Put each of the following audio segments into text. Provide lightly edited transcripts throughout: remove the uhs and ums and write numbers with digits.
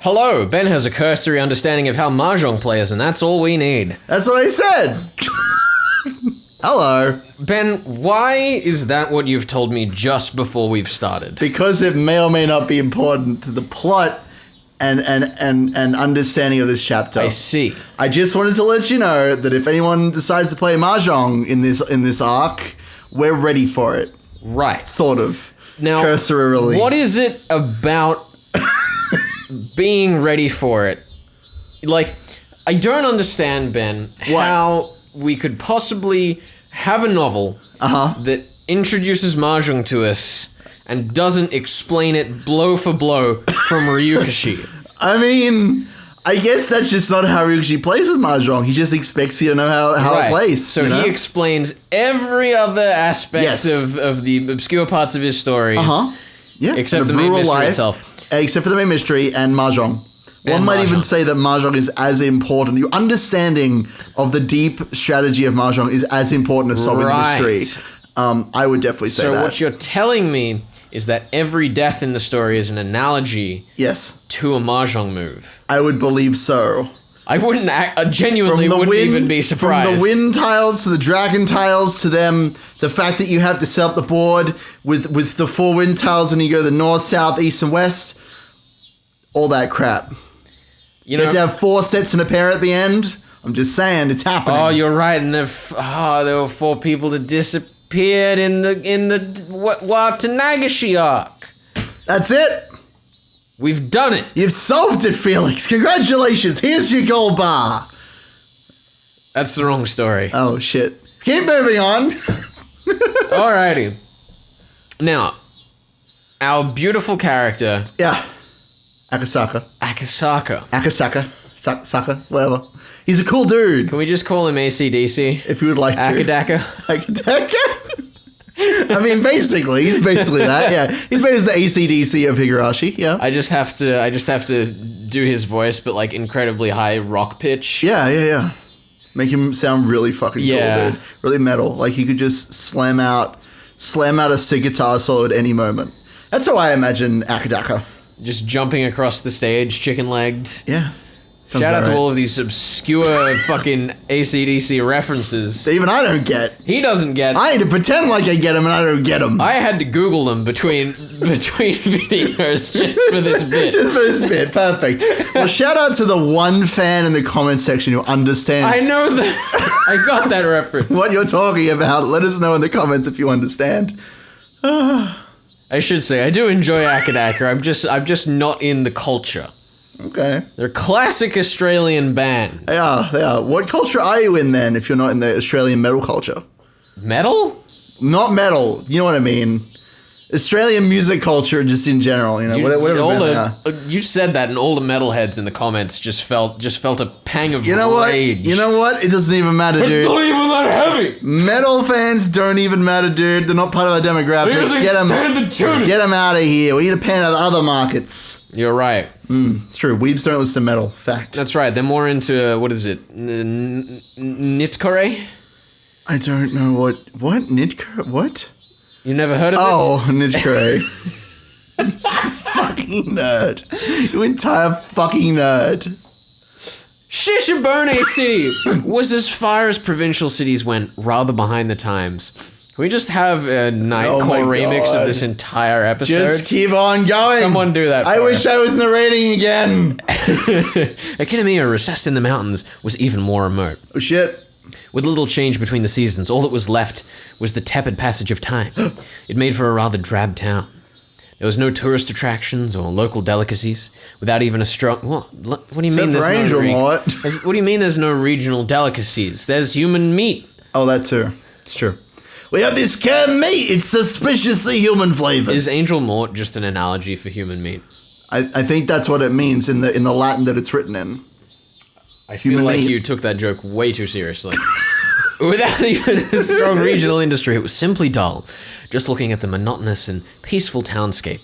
Hello, Ben has a cursory understanding of how Mahjong plays, and that's all we need. That's what I said. Hello. Ben, why is that what you've told me just before we've started? Because it may or may not be important to the plot and understanding of this chapter. I see. I just wanted to let you know that if anyone decides to play Mahjong in this arc, we're ready for it. Right. Sort of. Now, cursorily. What is it about being ready for it? Like, I don't understand, Ben, how we could possibly have a novel that introduces Mahjong to us and doesn't explain it blow for blow from Ryukashi. I mean, I guess that's just not how Higurashi plays with Mahjong. He just expects you to know how it plays. So he explains every other aspect of the obscure parts of his stories. Yeah. Except the main mystery itself. Except for the main mystery and Mahjong. One might even say that Mahjong is as important. Your understanding of the deep strategy of Mahjong is as important as solving the mystery. I would definitely say that. So what you're telling me is that every death in the story is an analogy to a Mahjong move. I would believe so. I wouldn't genuinely wouldn't even be surprised. From the wind tiles to the dragon tiles to them, the fact that you have to set up the board with the 4 wind tiles and you go the north, south, east, and west, all that crap. You have to have 4 sets and a pair at the end. I'm just saying, it's happening. Oh, you're right. And there were 4 people that disappeared in the Watanagashi arc. That's it. We've done it. You've solved it, Felix. Congratulations. Here's your gold bar. That's the wrong story. Oh, shit. Keep moving on. Alrighty. Now, our beautiful character. Yeah. Akasaka. Saka, whatever. He's a cool dude. Can we just call him AC/DC? If you would like to. Akadaka? I mean, basically, he's basically that. Yeah, he's basically the AC/DC of Higurashi. Yeah. I just have to do his voice, but like incredibly high rock pitch. Yeah. Make him sound really fucking cool, dude. Really metal. Like he could just slam out a sick guitar solo at any moment. That's how I imagine Akadaka. Just jumping across the stage, chicken-legged. Yeah. Shout out to all of these obscure fucking AC/DC references. That even I don't get. He doesn't get. I need to pretend like I get them and I don't get them. I had to Google them between videos just for this bit. Just for this bit. Perfect. Well, shout out to the one fan in the comments section who understands. I know that. I got that reference. What you're talking about. Let us know in the comments if you understand. I should say, I do enjoy Akadaka. I'm just not in the culture. Okay. They're a classic Australian band. They are. What culture are you in then if you're not in the Australian metal culture? Metal? Not metal. You know what I mean. Australian music culture just in general, whatever. You said that and all the metalheads in the comments just felt a pang of rage. You know what? It doesn't even matter, dude. It's not even that heavy. Metal fans don't even matter, dude. They're not part of our demographic. Get them out of here. We need to pan out other markets. You're right. It's true. Weebs don't listen to metal. Fact. That's right. They're more into, what is it? Nitcore? I don't know what Nitcore? What? You never heard of it? Oh, Nitcore. Fucking nerd. You entire fucking nerd. Shishibone City was, as far as provincial cities went, rather behind the times. Can we just have a Nightcore remix of this entire episode? Just keep on going. Someone do that for I wish us. I was narrating again. Academia, recessed in the mountains, was even more remote. Oh, shit. With little change between the seasons, all that was left was the tepid passage of time. It made for a rather drab town. There was no tourist attractions or local delicacies, without even a strong... What do you mean there's no... What do you mean there's no regional delicacies? There's human meat. Oh, that too. It's true. We have this canned meat. It's suspiciously human flavored. Is Angel Mort just an analogy for human meat? I think that's what it means in the Latin that it's written in. I feel like you took that joke way too seriously. Without even a strong regional industry, it was simply dull. Just looking at the monotonous and peaceful townscape,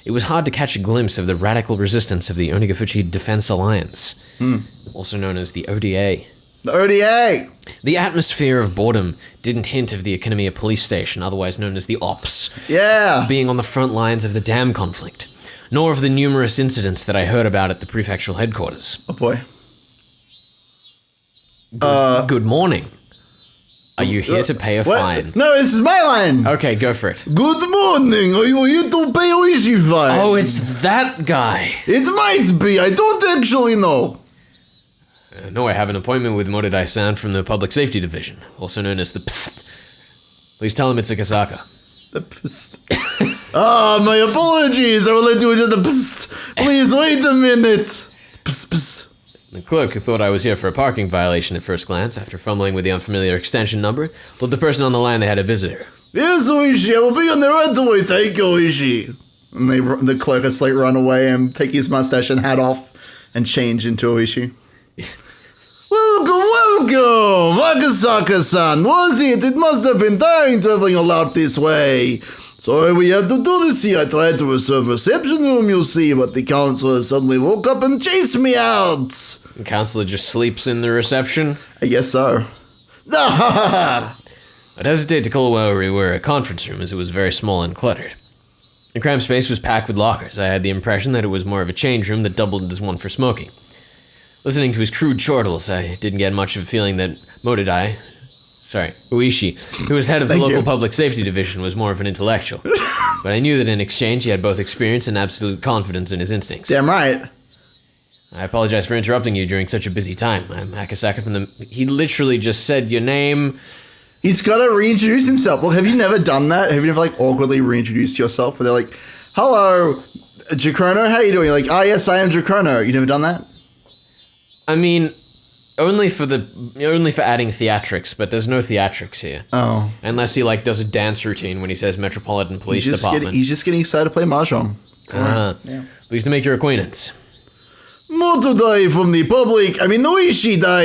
it was hard to catch a glimpse of the radical resistance of the Onigafuchi Defense Alliance, also known as the ODA. The ODA! The atmosphere of boredom didn't hint of the Akademia police station, otherwise known as the Ops. Yeah! Being on the front lines of the dam conflict. nor of the numerous incidents that I heard about at the prefectural headquarters. Oh boy. Good morning. Are you here to pay a fine? No, this is my line. Okay, go for it. Good morning. Are you here to pay Oishi fine? Oh, it's that guy. It might be. I don't actually know. No, I have an appointment with Moridai-san from the Public Safety Division, also known as the Psst. Please tell him it's Akasaka. The psst. My apologies. I will let you into the psst. Please wait a minute. Psst, psst. The clerk, who thought I was here for a parking violation at first glance, after fumbling with the unfamiliar extension number, told the person on the line they had a visitor. Yes, Oishi, I will be on the right away. Thank you, Oishi. And the clerk has run away and take his mustache and hat off and change into Oishi. Welcome, Akasaka-san. Was it? It must have been tiring traveling a lot this way. Sorry we had to do this here. I tried to reserve reception room, you see, but the counselor suddenly woke up and chased me out. The counselor just sleeps in the reception? I guess so. I'd hesitate to call where we were a conference room, as it was very small and cluttered. The cramped space was packed with lockers. I had the impression that it was more of a change room that doubled as one for smoking. Listening to his crude chortles, I didn't get much of a feeling that Uishi, who was head of the local public safety division, was more of an intellectual. But I knew that in exchange he had both experience and absolute confidence in his instincts. Damn right. I apologize for interrupting you during such a busy time. I'm Akasaka from the... He literally just said your name. He's got to reintroduce himself. Well, have you never done that? Have you never awkwardly reintroduced yourself? Where they're like, hello, Jacono, how you doing? You're like, yes, I am Jacono. You never done that? I mean, only for adding theatrics, but there's no theatrics here. Oh. Unless he does a dance routine when he says Metropolitan Police Department. He's just getting excited to play mahjong. Pleased to make your acquaintance. Oishi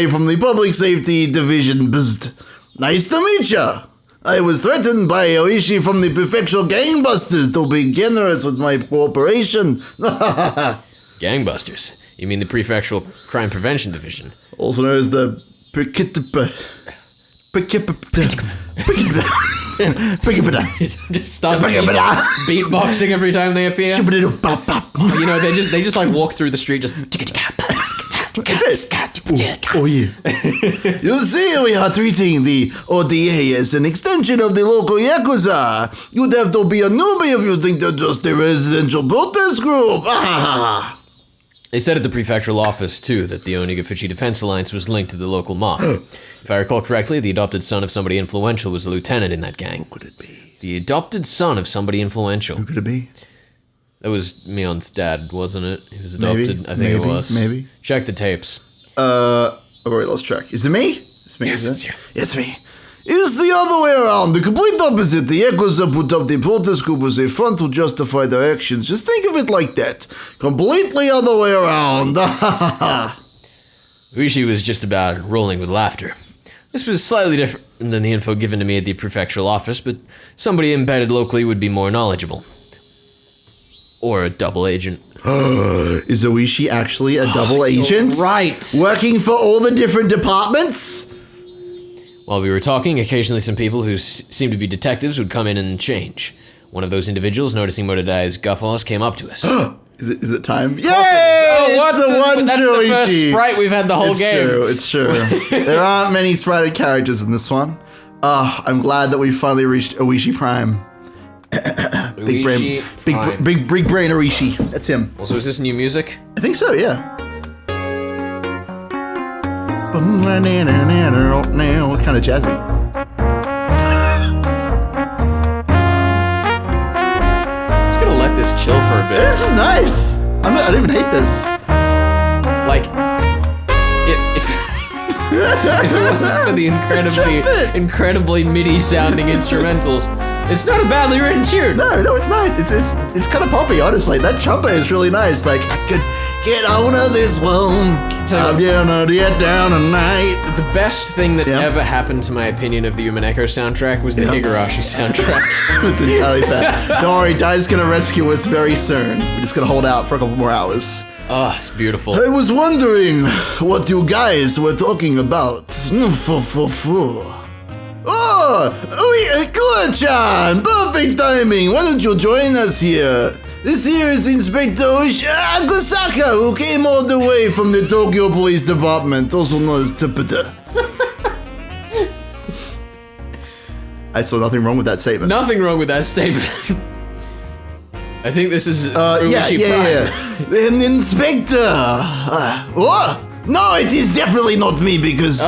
from the Public Safety Division. Bzzt. Nice to meet ya. I was threatened by Oishi from the prefectural gangbusters to be generous with my cooperation. Gangbusters? You mean the Prefectural Crime Prevention Division? Also known as the Just start beatboxing every time they appear. You know, they just walk through the street, just. That's it. Oh yeah. You see, we are treating the ODA as an extension of the local Yakuza. You'd have to be a newbie if you think they're just a residential protest group. They said at the prefectural office, too, that the Onigafuchi Defense Alliance was linked to the local mob. If I recall correctly, the adopted son of somebody influential was a lieutenant in that gang. Who could it be? The adopted son of somebody influential. Who could it be? That was Mion's dad, wasn't it? He was adopted. Maybe, I think it was. Maybe. Check the tapes. I've already lost track. Is it me? It's me, yes, is it? It's you. It's me. It's the other way around. The complete opposite. The Yakuza put up the protest group as a front to justify their actions. Just think of it like that. Completely other way around. Rishi was just about rolling with laughter. This was slightly different than the info given to me at the prefectural office, but somebody embedded locally would be more knowledgeable. Or a double agent. Is Oishi actually a double agent? Right. Working for all the different departments? While we were talking, occasionally some people who seemed to be detectives would come in and change. One of those individuals, noticing Moridai's guffaws, came up to us. Is it time? Yay! Oh, what? It's the one That's true the first Oishi. sprite we've had the whole game. It's true. There aren't many sprited characters in this one. I'm glad that we finally reached Oishi Prime. Big brain Oishi. That's him. Also, is this new music? I think so, yeah. Kind of jazzy. Just gonna let this chill for a bit. This is nice. I don't even hate this. Like, if it wasn't for the incredibly MIDI sounding instrumentals, it's not a badly written tune. No, it's nice. It's kind of poppy, honestly. That trumpet is really nice. Like, I could get on to this one. I'm gonna get down tonight. The best thing that ever happened to my opinion of the Umaneko soundtrack was the Higurashi soundtrack. That's entirely fair. Don't worry, Dai's gonna rescue us very soon. We're just gonna hold out for a couple more hours. Oh, it's beautiful. I was wondering what you guys were talking about. Oh, Kura-chan! Perfect timing! Why don't you join us here? This here is Inspector Akasaka, who came all the way from the Tokyo Police Department, also known as Tipita. I saw nothing wrong with that statement. Nothing wrong with that statement. I think this is yeah. An inspector. What? No, it is definitely not me because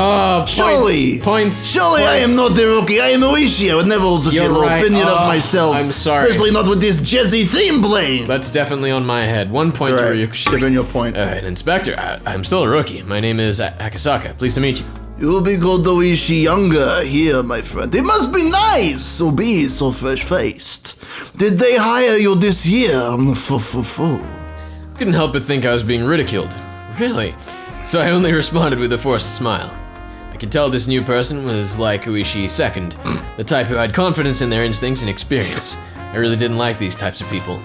surely I am not the rookie. I am Oishi. I would never hold such a low opinion of myself. I'm sorry. Especially not with this jazzy theme playing. That's definitely on my head. 1 point to Ryukishi. Give in your point. An inspector. I'm still a rookie. My name is Akasaka. Pleased to meet you. You will be called Oishi younger here, my friend. It must be nice to be so fresh-faced. Did they hire you this year? Couldn't help but think I was being ridiculed. Really? So I only responded with a forced smile. I could tell this new person was like Uishi second, the type who had confidence in their instincts and experience. I really didn't like these types of people.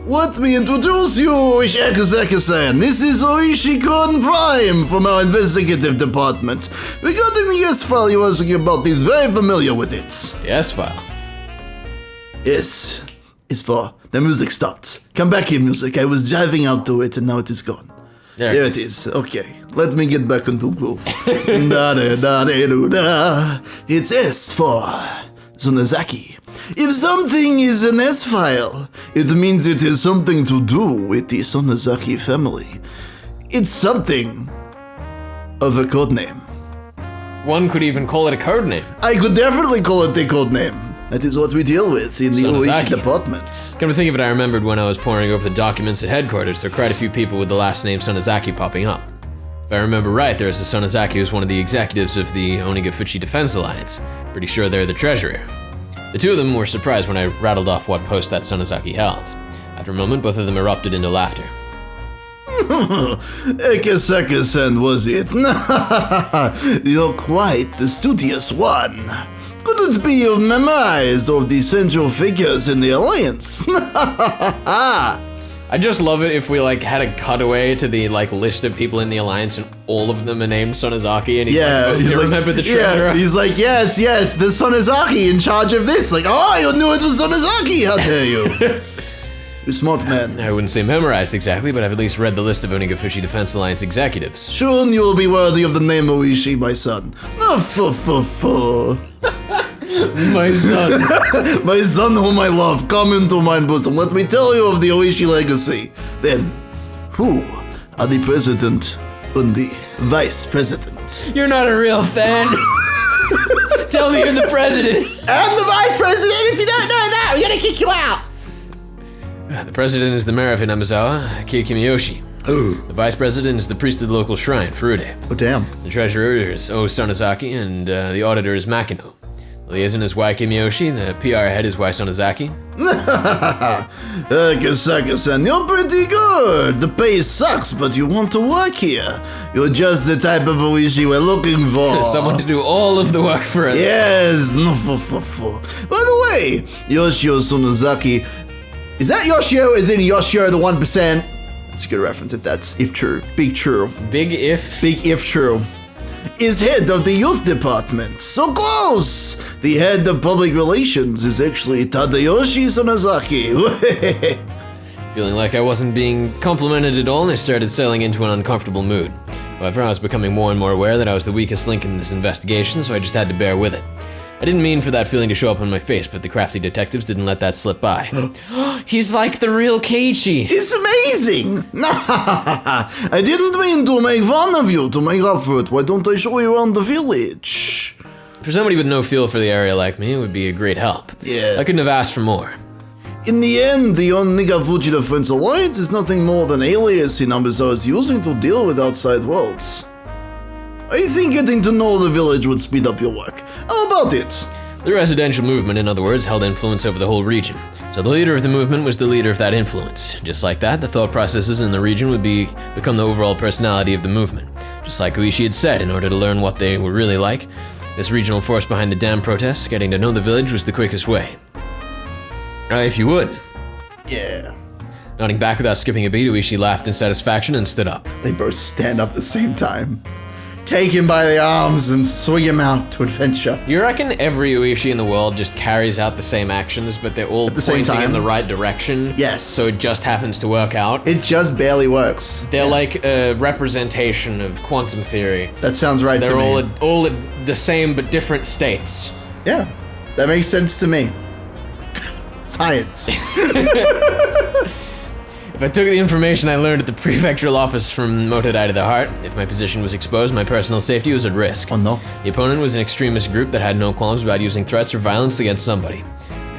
Let me introduce you, Oishi Akasaka-san. This is Oishi Kun Prime from our investigative department. Regarding the S-file you were asking about, he's very familiar with it. The S-file? Yes, it's for the music stopped. Come back here, music. I was driving out to it and now it is gone. There it is. Okay, let me get back into groove. Da-da-da-da-da-da. It's S for Sonozaki. If something is an S-file, it means it has something to do with the Sonozaki family. It's something of a codename. One could even call it a codename. I could definitely call it a codename. That is what we deal with in the Oishi department. Come to think of it, I remembered when I was poring over the documents at headquarters, there are quite a few people with the last name Sonozaki popping up. If I remember right, there's a Sonozaki who's one of the executives of the Onigafuchi Defense Alliance. Pretty sure they're the treasurer. The two of them were surprised when I rattled off what post that Sonozaki held. After a moment, both of them erupted into laughter. Akasaka-san, was it? You're quite the studious one. Could it be you've memorized all the central figures in the Alliance? I just love it if we had a cutaway to the list of people in the Alliance and all of them are named Sonozaki and he's you remember the treasurer? Yeah, he's like, yes, the Sonozaki in charge of this. Like, oh, you knew it was Sonozaki, how dare you? You're smart man. I wouldn't say memorized exactly, but I've at least read the list of Onigafushi Defense Alliance executives. Soon you'll be worthy of the name Oishi, my son. My son. My son whom I love, come into my bosom. Let me tell you of the Oishi legacy. Then, who are the president and the vice president? You're not a real fan. Tell me you're the president. I'm the vice president. If you don't know that, we're gonna kick you out. The president is the mayor of Hinamizawa, Kiyokimiyoshi. The vice president is the priest of the local shrine, Furude. Oh, damn. The treasurer is O Sonozaki, and the auditor is Makino. The liaison is Y Kimiyoshi, the PR head is Y Sonozaki. Akasaka-san, you're pretty good. The pay sucks, but you want to work here. You're just the type of Oishi we're looking for. Someone to do all of the work for us. Yes. By the way, Yoshio Sonozaki, is that Yoshio as in Yoshio the 1%? That's a good reference if true. Big true. Big if true. Is head of the youth department. So close! The head of public relations is actually Tadayoshi Sonozaki. Feeling like I wasn't being complimented at all, and I started settling into an uncomfortable mood. However, I was becoming more and more aware that I was the weakest link in this investigation, so I just had to bear with it. I didn't mean for that feeling to show up on my face, but the crafty detectives didn't let that slip by. He's like the real Keiichi. It's amazing! I didn't mean to make fun of you, to make up for it. Why don't I show you around the village? For somebody with no feel for the area like me, it would be a great help. Yeah. I couldn't have asked for more. In the end, the Onigafuchi Defense Alliance is nothing more than alias Hinamizawa is using to deal with outside worlds. I think getting to know the village would speed up your work. How about it? The residential movement, in other words, held influence over the whole region. So the leader of the movement was the leader of that influence. Just like that, the thought processes in the region would become the overall personality of the movement. Just like Uishi had said, in order to learn what they were really like, this regional force behind the dam protests, getting to know the village was the quickest way. If you would. Yeah. Nodding back without skipping a beat, Uishi laughed in satisfaction and stood up. They both stand up at the same time. take him by the arms and swing him out to adventure. You reckon every Uishi in the world just carries out the same actions, but they're all pointing in the right direction? Yes. So it just happens to work out? It just barely works. They're like a representation of quantum theory. That sounds right to me. They're all the same but different states. Yeah, that makes sense to me. Science. If I took the information I learned at the prefectural office from Motodai to the heart, if my position was exposed, my personal safety was at risk. Oh no. The opponent was an extremist group that had no qualms about using threats or violence against somebody.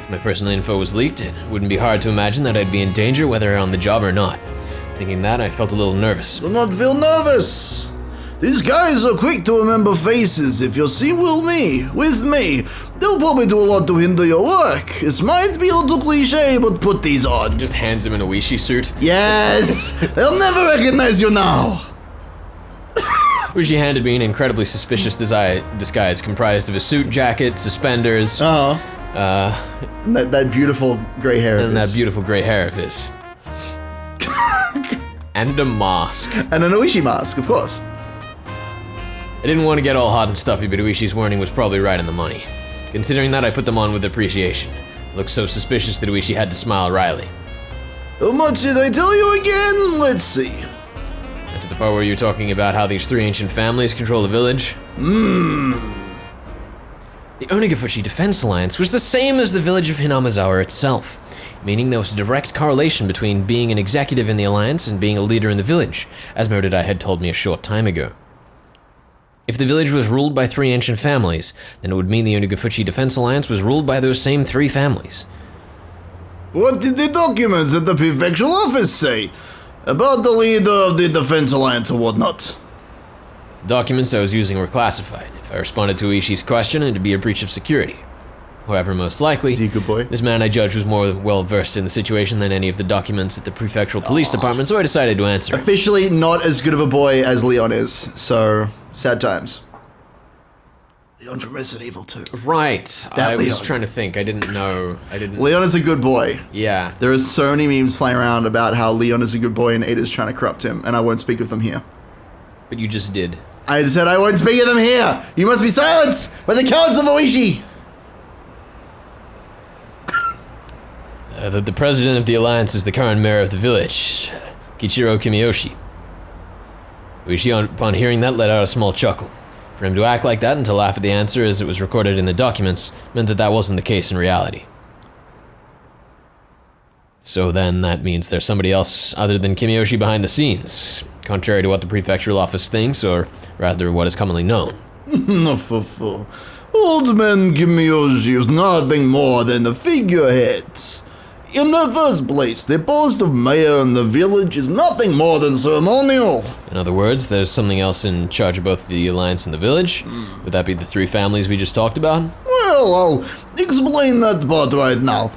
If my personal info was leaked, it wouldn't be hard to imagine that I'd be in danger whether on the job or not. Thinking that, I felt a little nervous. Do not feel nervous. These guys are quick to remember faces. If you're seen with me, they'll probably do a lot to hinder your work. It might be a little cliche, but put these on. Just hands him an Uishi suit. Yes! They'll never recognize you now. Uishi handed me an incredibly suspicious disguise comprised of a suit jacket, suspenders, and that beautiful gray hair of his. that beautiful gray hair of his. And a mask. And an Uishi mask, of course. I didn't want to get all hot and stuffy, but Uishi's warning was probably right on the money. Considering that, I put them on with appreciation. It looked so suspicious that Uishi had to smile wryly. How much did I tell you again? Let's see. And to the part where you were talking about how these three ancient families control the village. The Onigafushi Defense Alliance was the same as the village of Hinamazawa itself, meaning there was a direct correlation between being an executive in the alliance and being a leader in the village, as Motodai had told me a short time ago. If the village was ruled by three ancient families, then it would mean the Onigafushi Defense Alliance was ruled by those same three families. What did the documents at the prefectural office say about the leader of the Defense Alliance or whatnot? The documents I was using were classified. If I responded to Uishi's question, it'd be a breach of security. However, most likely, Is he a good boy? this man I judged was more well-versed in the situation than any of the documents at the prefectural police department, so I decided to answer him. Officially not as good of a boy as Leon is, so sad times. Leon from Resident Evil 2. Right. I was Leon. trying to think. I didn't know. Leon is a good boy. Yeah. There are so many memes flying around about how Leon is a good boy and Ada's trying to corrupt him, and I won't speak of them here. But you just did. I said I won't speak of them here! You must be silenced by the cowards of Oishi! That the president of the alliance is the current mayor of the village, Kichiro Kimiyoshi. Uishi, upon hearing that, let out a small chuckle. For him to act like that and to laugh at the answer as it was recorded in the documents meant that that wasn't the case in reality. So then that means there's somebody else other than Kimiyoshi behind the scenes, contrary to what the prefectural office thinks, or rather what is commonly known. Old man Kimiyoshi is nothing more than the figureheads. In the first place, the post of mayor in the village is nothing more than ceremonial. In other words, there's something else in charge of both the alliance and the village. Would that be the three families we just talked about? Well, I'll explain that part right now.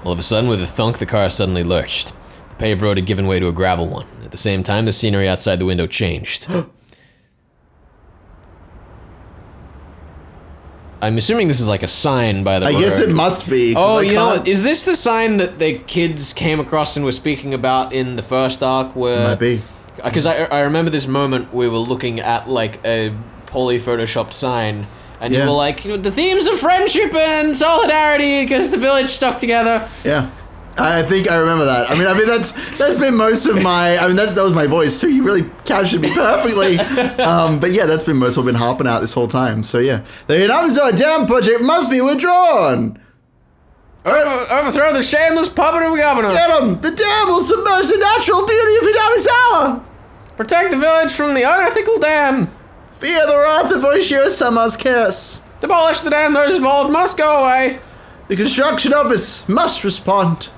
All of a sudden, with a thunk, the car suddenly lurched. The paved road had given way to a gravel one. At the same time, the scenery outside the window changed. I'm assuming this is like a sign by the road. I guess it must be. Oh, you know what? Is this the sign that the kids came across and were speaking about in the first arc? Where, might be. Because I remember this moment we were looking at like a poorly photoshopped sign, and you were like, you know, the themes of friendship and solidarity because the village stuck together. Yeah. I think I remember that. I mean that's been most of my. I mean that was my voice, so you really captured me perfectly. But yeah, that's been most of what I've been harping out this whole time. So yeah, the Hinamazawa Dam project must be withdrawn. Overthrow the shameless puppet of the governor. Get him! The dam will submerge the natural beauty of Hinamazawa. Protect the village from the unethical dam. Fear the wrath of Oshiro-sama's curse. Demolish the dam. Those involved must go away. The construction office must respond.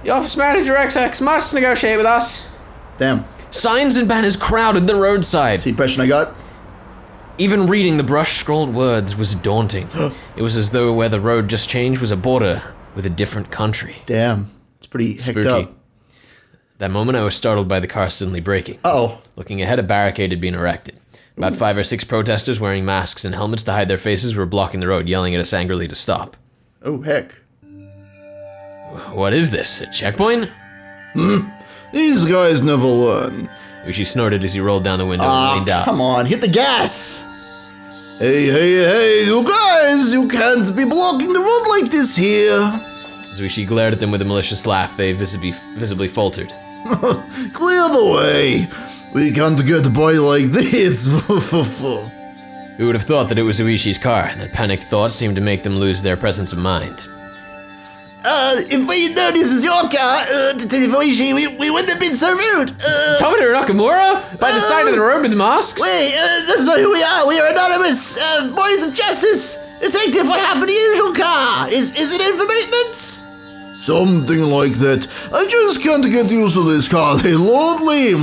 The office manager XX must negotiate with us. Damn. Signs and banners crowded the roadside. That's the impression I got. Even reading the brush-scrawled words was daunting. It was as though where the road just changed was a border with a different country. Damn. It's pretty Spooky. hecked up. That moment I was startled by the car suddenly braking. Uh-oh. Looking ahead, a barricade had been erected. About 5 or 6 protesters wearing masks and helmets to hide their faces were blocking the road, yelling at us angrily to stop. Oh, heck. What is this, a checkpoint? These guys never learn. Uishi snorted as he rolled down the window and leaned out. Come on, hit the gas! Hey, you guys, you can't be blocking the road like this here. As Uishi glared at them with a malicious laugh, they visibly faltered. Clear the way. We can't get by like this. Who would have thought that it was Uishi's car? That panicked thought seemed to make them lose their presence of mind. If we know this is your car, Uishi, we wouldn't have been so rude. Tomoto Nakamura? By the side of the road with the masks? Wait, that's not who we are. We are anonymous boys of justice. Detective, what happened to your usual car? Is it in for maintenance? Something like that. I just can't get used to this car. They lonely.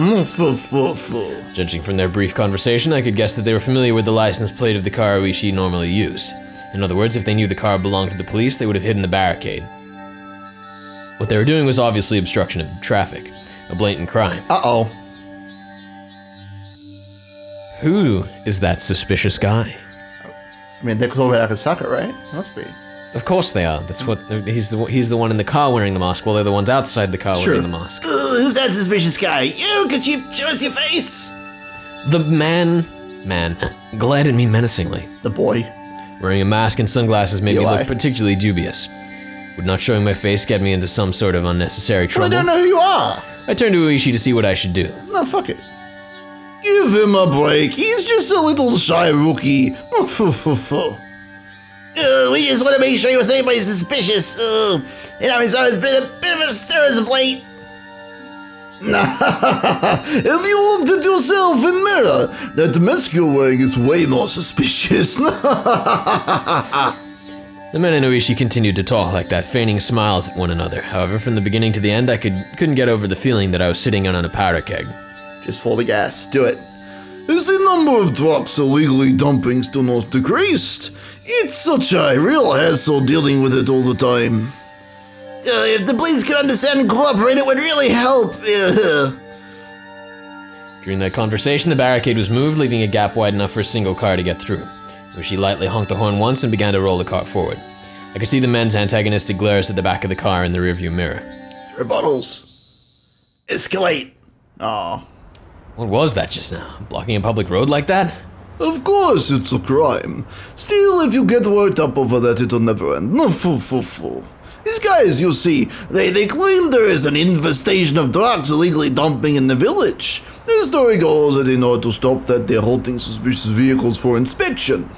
Judging from their brief conversation, I could guess that they were familiar with the license plate of the car Uishi normally used. In other words, if they knew the car belonged to the police, they would have hidden the barricade. What they were doing was obviously obstruction of traffic, a blatant crime. Uh-oh. Who is that suspicious guy? I mean, they're called Akasaka, right? Must be. Of course they are. That's what he's the one in the car wearing the mask, while they're the ones outside the car wearing the mask. Who's that suspicious guy? You, could you show us your face? The man glared at me menacingly. The boy. Wearing a mask and sunglasses made me look particularly dubious. Would not showing my face get me into some sort of unnecessary trouble? Well, I don't know who you are. I turned to Uishi to see what I should do. No, fuck it. Give him a break. He's just a little shy rookie. We just want to make sure he was anybody suspicious. It's always been a bit of a stir as of late. If you looked at yourself in the mirror, that mask you're wearing is way more suspicious. The men and Uishi continued to talk like that, feigning smiles at one another. However, from the beginning to the end, I couldn't get over the feeling that I was sitting on a powder keg. Just for the gas. Do it. As the number of trucks illegally dumping still not decreased, it's such a real hassle dealing with it all the time. If the police could understand and cooperate, it would really help. During that conversation, the barricade was moved, leaving a gap wide enough for a single car to get through. Uishi lightly honked the horn once and began to roll the car forward. I could see the men's antagonistic glares at the back of the car in the rearview mirror. Rebuttals. Escalate. Aw. What was that just now? Blocking a public road like that? Of course it's a crime. Still, if you get worked up over that, it'll never end. No, These guys, you see, they claim there is an infestation of drugs illegally dumping in the village. The story goes that in order to stop that, they're halting suspicious vehicles for inspection.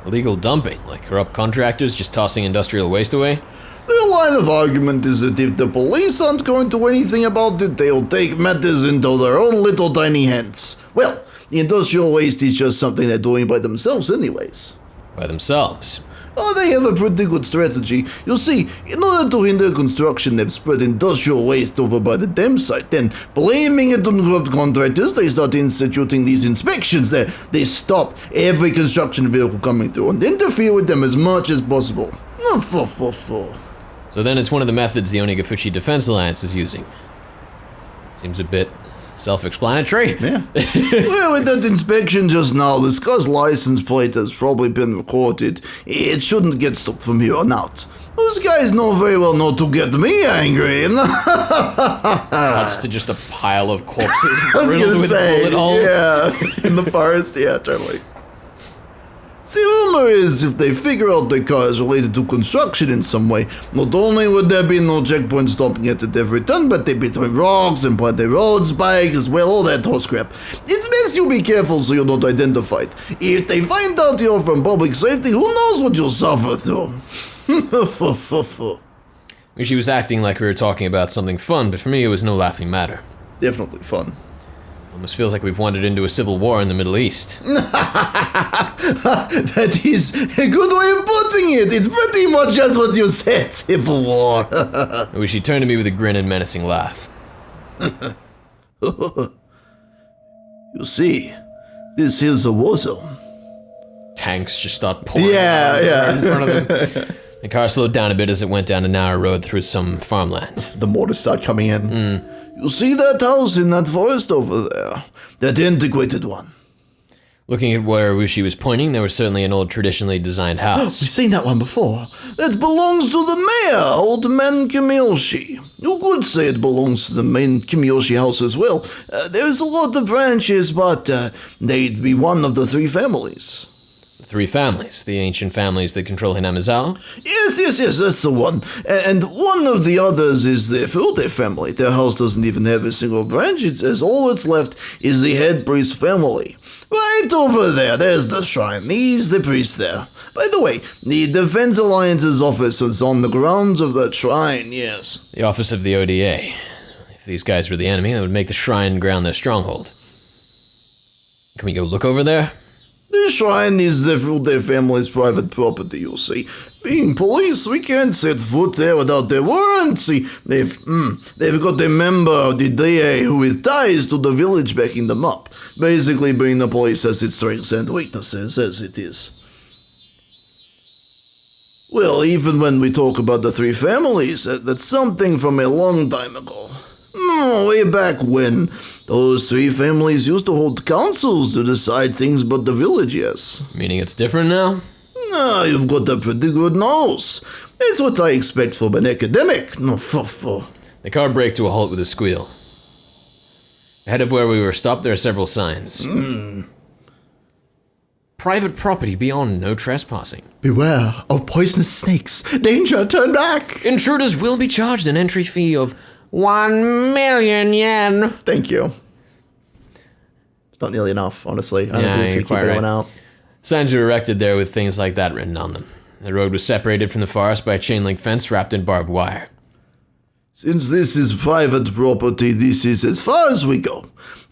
Illegal dumping? Like corrupt contractors just tossing industrial waste away? Their line of argument is that if the police aren't going to do anything about it, they'll take matters into their own little tiny hands. Well, the industrial waste is just something they're doing by themselves anyways. By themselves? Oh, they have a pretty good strategy. You see, in order to hinder construction, they've spread industrial waste over by the dam site. Then, blaming it on corrupt contractors, they start instituting these inspections. They stop every construction vehicle coming through and interfere with them as much as possible. So then it's one of the methods the Onigafuchi Defense Alliance is using. Seems a bit self-explanatory. Yeah. Well, with that inspection just now, this car's license plate has probably been recorded. It shouldn't get stopped from here on out. Those guys know very well not to get me angry. That's to just a pile of corpses riddled with bullet holes. Yeah, in the forest, yeah, totally. The rumor is, if they figure out the car is related to construction in some way, not only would there be no checkpoint stopping it at every turn, but they'd be throwing rocks and put their road spikes as well, all that horse crap. It's best you be careful so you're not identified. If they find out you're from public safety, who knows what you'll suffer through. She was acting like we were talking about something fun, but for me it was no laughing matter. Definitely fun. Almost feels like we've wandered into a civil war in the Middle East. That is a good way of putting it. It's pretty much just what you said, civil war. She turned to me with a grin and menacing laugh. You see, this is a war zone. Tanks just start pouring in front of them. The car slowed down a bit as it went down a narrow road through some farmland. The mortars start coming in. You see that house in that forest over there? That antiquated one. Looking at where she was pointing, there was certainly an old traditionally designed We've house. seen that one before. That belongs to the mayor, Old Man Kimiyoshi. You could say it belongs to the main Kimiyoshi house as well. There's a lot of branches, but they'd be one of the three families. The three families, the ancient families that control Hinamizawa. Yes, that's the one. And one of the others is the Fude family. Their house doesn't even have a single branch. It says all that's left is the head priest family. Right over there, there's the shrine. He's the priest there. By the way, the Defense Alliance's office is on the grounds of that shrine, yes. The office of the ODA. If these guys were the enemy, that would make the shrine ground their stronghold. Can we go look over there? The shrine is the Fude family's private property, you see. Being police, we can't set foot there without their warrant. See, they've got a member of the DA who with ties to the village backing them up. Basically being the police has its strengths and weaknesses, as it is. Well, even when we talk about the three families, that's something from a long time ago. Way back when, those three families used to hold councils to decide things about the village, yes. Meaning it's different now? You've got a pretty good nose. That's what I expect from an academic. No, The car braked to a halt with a squeal. Ahead of where we were stopped, there are several signs. Private property beyond no trespassing. Beware of poisonous snakes. Danger, turn back. Intruders will be charged an entry fee of 1 million yen. Thank you. It's not nearly enough, honestly. I don't think it's you're going to keep quite going right. out. Signs were erected there with things like that written on them. The road was separated from the forest by a chain link fence wrapped in barbed wire. Since this is private property, this is as far as we go.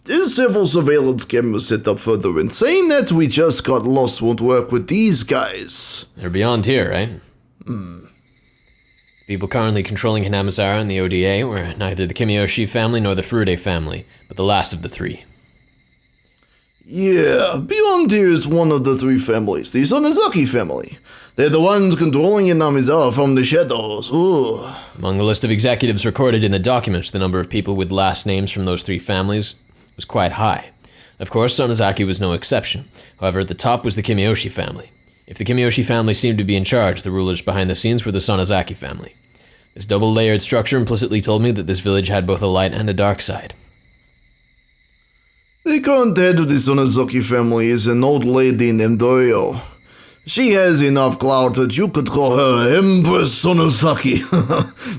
There's several surveillance cameras set up further, and saying that we just got lost won't work with these guys. They're beyond here, right? People currently controlling Hinamizawa and the ODA were neither the Kimiyoshi family nor the Furude family, but the last of the three. Yeah, beyond here is one of the three families, the Sonozaki family. They're the ones controlling Hinamizawa from the shadows. Ooh. Among the list of executives recorded in the documents, the number of people with last names from those three families was quite high. Of course, Sonozaki was no exception. However, at the top was the Kimiyoshi family. If the Kimiyoshi family seemed to be in charge, the rulers behind the scenes were the Sonozaki family. This double-layered structure implicitly told me that this village had both a light and a dark side. The current head of the Sonozaki family is an old lady named Oyo. She has enough clout that you could call her Empress Sonozaki.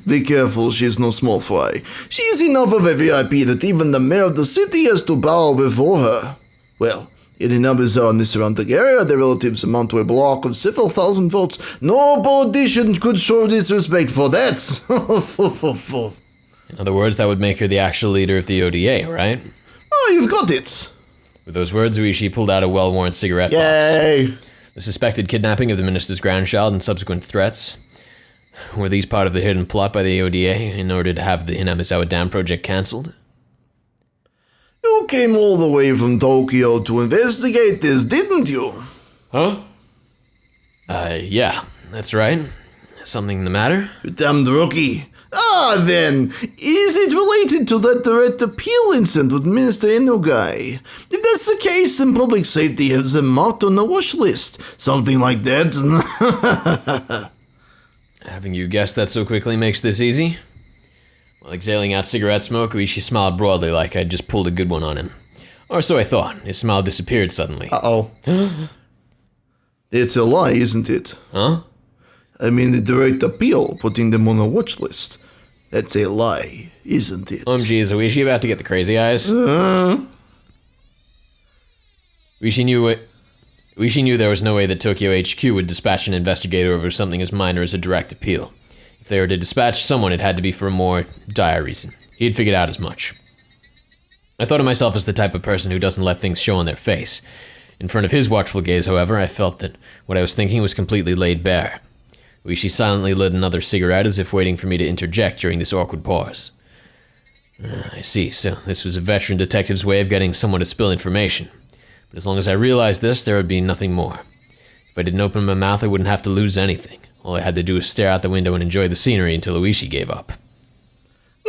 Be careful, she's no small fry. She's enough of a VIP that even the mayor of the city has to bow before her. Well, in Hinamizawa and the surrounding area, their relatives amount to a block of several thousand votes. No politician could show disrespect for that. In other words, that would make her the actual leader of the ODA, right? Oh, you've got it. With those words, Uishi pulled out a well-worn cigarette box. Yay. The suspected kidnapping of the minister's grandchild and subsequent threats. Were these part of the hidden plot by the ODA in order to have the Hinamizawa Dam project cancelled? You came all the way from Tokyo to investigate this, didn't you? Huh? Yeah, that's right. Something the matter? You damned rookie. Then, is it related to that direct appeal incident with Minister Enogai? If that's the case, then public safety has them marked on the watch list. Something like that. Having you guessed that so quickly makes this easy? While exhaling out cigarette smoke, Uishi smiled broadly like I'd just pulled a good one on him. Or so I thought. His smile disappeared suddenly. Uh-oh. It's a lie, isn't it? Huh? I mean, the direct appeal, putting them on a watch list. That's a lie, isn't it? Geez, Uishi about to get the crazy eyes? Uishi knew there was no way that Tokyo HQ would dispatch an investigator over something as minor as a direct appeal. If they were to dispatch someone, it had to be for a more dire reason. He had figured out as much. I thought of myself as the type of person who doesn't let things show on their face. In front of his watchful gaze, however, I felt that what I was thinking was completely laid bare. Uishi silently lit another cigarette as if waiting for me to interject during this awkward pause. I see, so this was a veteran detective's way of getting someone to spill information. But as long as I realized this, there would be nothing more. If I didn't open my mouth, I wouldn't have to lose anything. All I had to do was stare out the window and enjoy the scenery until Uishi gave up.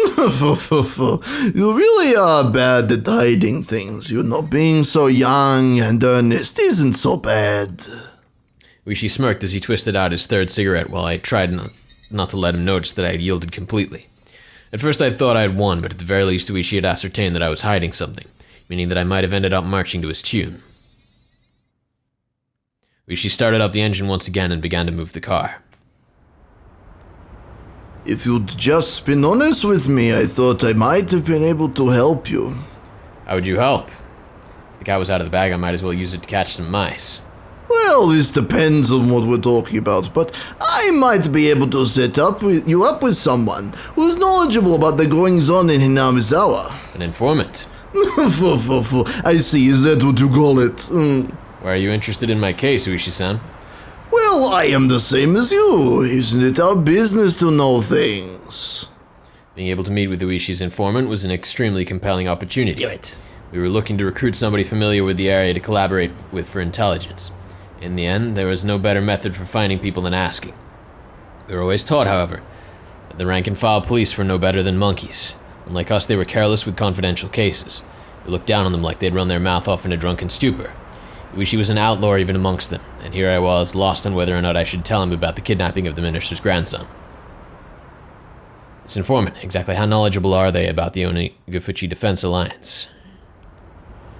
You really are bad at hiding things, being so young and earnest isn't so bad. Uishi smirked as he twisted out his third cigarette while I tried not to let him notice that I had yielded completely. At first I thought I had won, but at the very least Uishi had ascertained that I was hiding something, meaning that I might have ended up marching to his tune. Uishi started up the engine once again and began to move the car. If you'd just been honest with me, I thought I might have been able to help you. How would you help? If the cat was out of the bag, I might as well use it to catch some mice. Well, this depends on what we're talking about, but I might be able to set you up with someone who's knowledgeable about the goings-on in Hinamizawa. An informant? I see, is that what you call it? Why are you interested in my case, Uishi-san? Well, I am the same as you. Isn't it our business to know things? Being able to meet with Uishi's informant was an extremely compelling opportunity. Do it. We were looking to recruit somebody familiar with the area to collaborate with for intelligence. In the end, there was no better method for finding people than asking. We were always taught, however, that the rank-and-file police were no better than monkeys. Unlike us, they were careless with confidential cases. We looked down on them like they'd run their mouth off in a drunken stupor. Uishi was an outlaw even amongst them, and here I was, lost on whether or not I should tell him about the kidnapping of the minister's grandson. This informant, exactly how knowledgeable are they about the Onigafuchi Defense Alliance?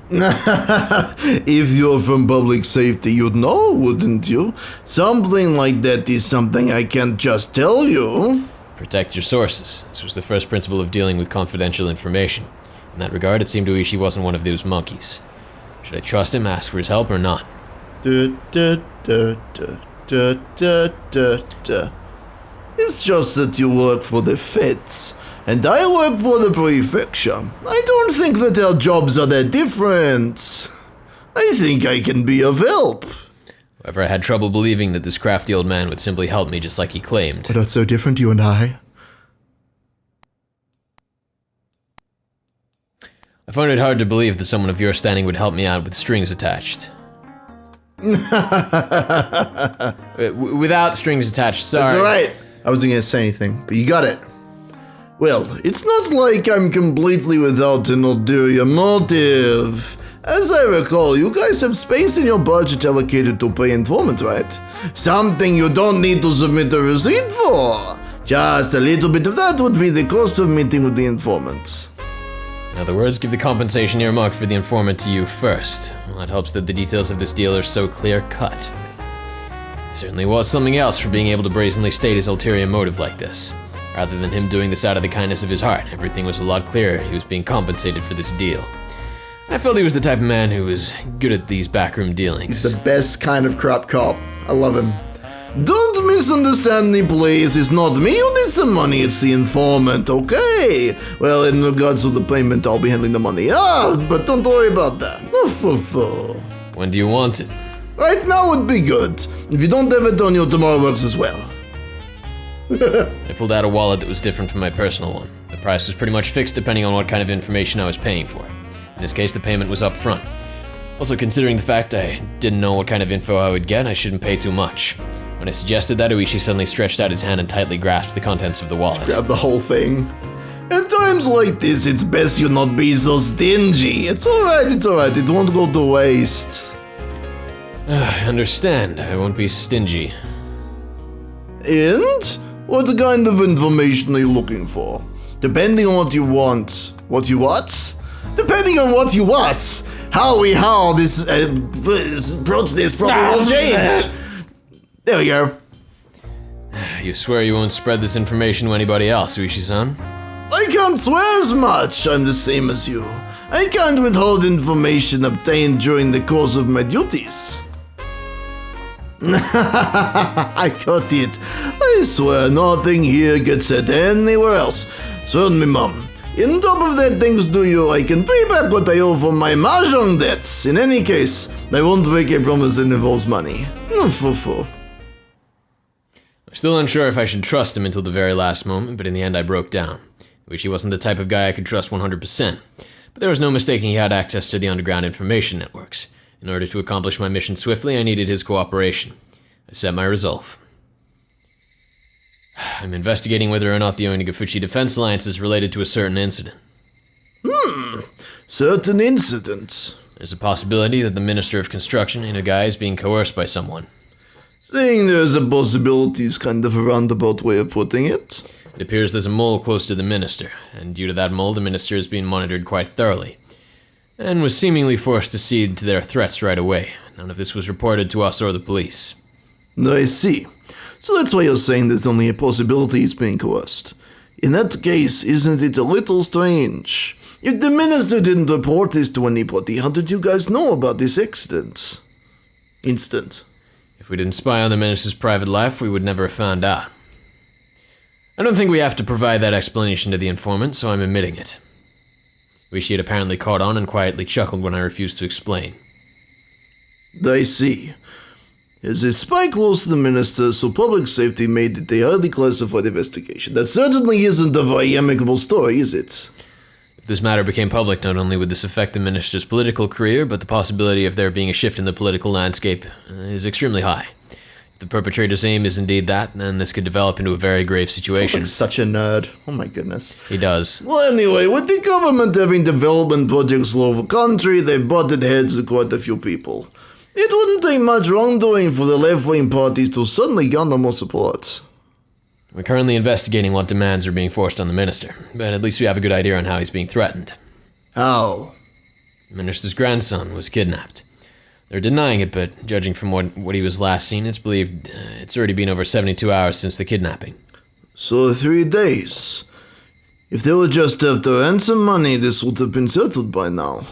If you're from public safety, you'd know, wouldn't you? Something like that is something I can't just tell you. Protect your sources. This was the first principle of dealing with confidential information. In that regard, it seemed Uishi wasn't one of those monkeys. Should I trust him, ask for his help, or not? It's just that you work for the feds, and I work for the prefecture. I don't think that our jobs are that different. I think I can be of help. However, I had trouble believing that this crafty old man would simply help me just like he claimed. But that's so different, you and I. I find it hard to believe that someone of your standing would help me out with strings attached. Without strings attached, sorry. That's alright. I wasn't going to say anything, but you got it. Well, it's not like I'm completely without an ulterior motive. As I recall, you guys have space in your budget allocated to pay informants, right? Something you don't need to submit a receipt for. Just a little bit of that would be the cost of meeting with the informants. In other words, give the compensation earmarked for the informant to you first. Well, it helps that the details of this deal are so clear-cut. It certainly was something else for being able to brazenly state his ulterior motive like this. Rather than him doing this out of the kindness of his heart, everything was a lot clearer. He was being compensated for this deal. I felt he was the type of man who was good at these backroom dealings. He's the best kind of crap cop. I love him. Don't misunderstand me, please. It's not me who needs the money, it's the informant, okay? Well, in regards to the payment, I'll be handling the money. But don't worry about that. When do you want it? Right now would be good. If you don't have it on you, tomorrow works as well. I pulled out a wallet that was different from my personal one. The price was pretty much fixed depending on what kind of information I was paying for. In this case, the payment was up front. Also, considering the fact I didn't know what kind of info I would get, I shouldn't pay too much. When I suggested that, Uishi suddenly stretched out his hand and tightly grasped the contents of the wallet. Grab the whole thing. At times like this, it's best you not be so stingy. It's alright, it won't go to waste. I understand. I won't be stingy. And? What kind of information are you looking for? Depending on what you want. What you what? Depending on what you want. How this approach this probably will change. There we go. You swear you won't spread this information to anybody else, Uishi-san? I can't swear as much. I'm the same as you. I can't withhold information obtained during the course of my duties. I got it. I swear nothing here gets said anywhere else. Swear me, Mom. In top of that, thanks to you, I can pay back what I owe for my mahjong debts. In any case, I won't break a promise that involves money. I'm still unsure if I should trust him until the very last moment, but in the end I broke down. Uishi wasn't the type of guy I could trust 100%, but there was no mistaking he had access to the underground information networks. In order to accomplish my mission swiftly, I needed his cooperation. I set my resolve. I'm investigating whether or not the Onigafuchi Defense Alliance is related to a certain incident. Certain incidents. There's a possibility that the Minister of Construction, Inagai, is being coerced by someone. Saying there's a possibility is kind of a roundabout way of putting it. It appears there's a mole close to the Minister, and due to that mole, the Minister is being monitored quite thoroughly, and was seemingly forced to cede to their threats right away. None of this was reported to us or the police. I see. So that's why you're saying there's only a possibility he's being coerced. In that case, isn't it a little strange? If the minister didn't report this to anybody, how did you guys know about this accident? If we didn't spy on the Minister's private life, we would never have found out. I don't think we have to provide that explanation to the informant, so I'm omitting it. Rishi had apparently caught on and quietly chuckled when I refused to explain. I see. There's a spy close to the minister, so public safety made it a highly classified investigation. That certainly isn't a very amicable story, is it? If this matter became public, not only would this affect the minister's political career, but the possibility of there being a shift in the political landscape is extremely high. If the perpetrator's aim is indeed that, then this could develop into a very grave situation. Like such a nerd. Oh my goodness. He does. Well, anyway, with the government having development projects all over the country, they've butted heads with quite a few people. It wouldn't take much wrongdoing for the left-wing parties to suddenly garner more support. We're currently investigating what demands are being forced on the minister, but at least we have a good idea on how he's being threatened. How? The minister's grandson was kidnapped. They're denying it, but judging from what he was last seen, it's believed it's already been over 72 hours since the kidnapping. So 3 days. If they were just after ransom money, this would have been settled by now.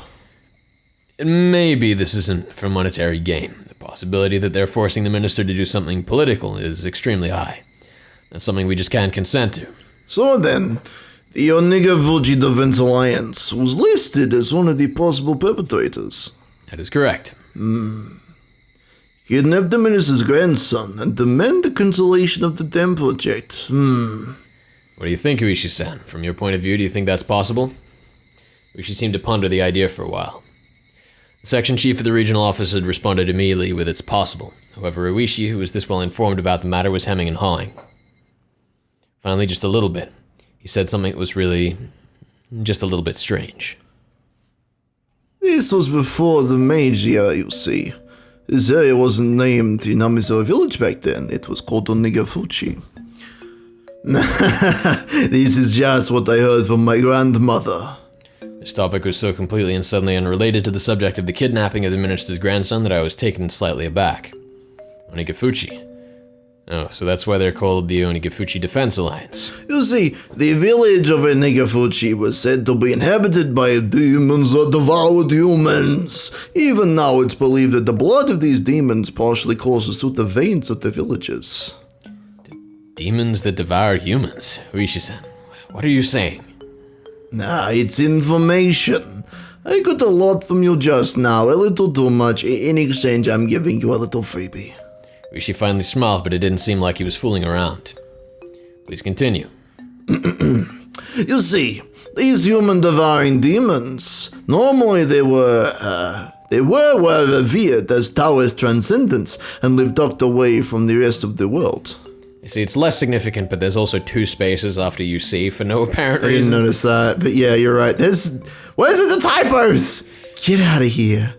Maybe this isn't for monetary gain. The possibility that they're forcing the minister to do something political is extremely high. That's something we just can't consent to. So then, the Onigafuchi Defense Alliance was listed as one of the possible perpetrators. That is correct. Kidnap the minister's grandson and demand the cancellation of the dam project. What do you think, Uishi-san? From your point of view, do you think that's possible? Uishi seemed to ponder the idea for a while. The section chief of the regional office had responded immediately with "it's possible." However, Uishi, who was this well informed about the matter, was hemming and hawing. Finally, just a little bit. He said something that was really just a little bit strange. This was before the Meiji era, you see. This area wasn't named Inamizawa Village back then. It was called Onigafuchi. This is just what I heard from my grandmother. This topic was so completely and suddenly unrelated to the subject of the kidnapping of the minister's grandson that I was taken slightly aback. Onigafuchi. Oh, so that's why they're called the Onigafuchi Defense Alliance. You see, the village of Onigafuchi was said to be inhabited by demons that devoured humans. Even now it's believed that the blood of these demons partially courses through the veins of the villagers. Demons that devour humans? Uishi-san, what are you saying? Nah, it's information. I got a lot from you just now, a little too much. In exchange, I'm giving you a little freebie. Rishi finally smiled, but it didn't seem like he was fooling around. Please continue. You see, these human-devouring demons, normally they were revered as Taoist transcendents and lived tucked away from the rest of the world. You see, it's less significant, but there's also 2 spaces after UC for no apparent reason. I didn't notice that, but yeah, you're right. Where's the typos? Get out of here.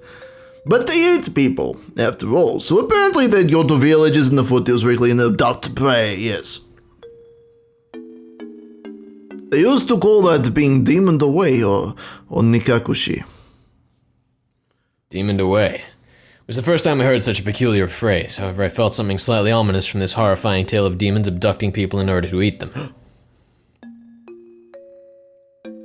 But they ate people, after all, so apparently they'd go to villages in the foothills regularly and abduct prey, yes. They used to call that being demoned away, or nikakushi. Demoned away. It was the first time I heard such a peculiar phrase. However, I felt something slightly ominous from this horrifying tale of demons abducting people in order to eat them.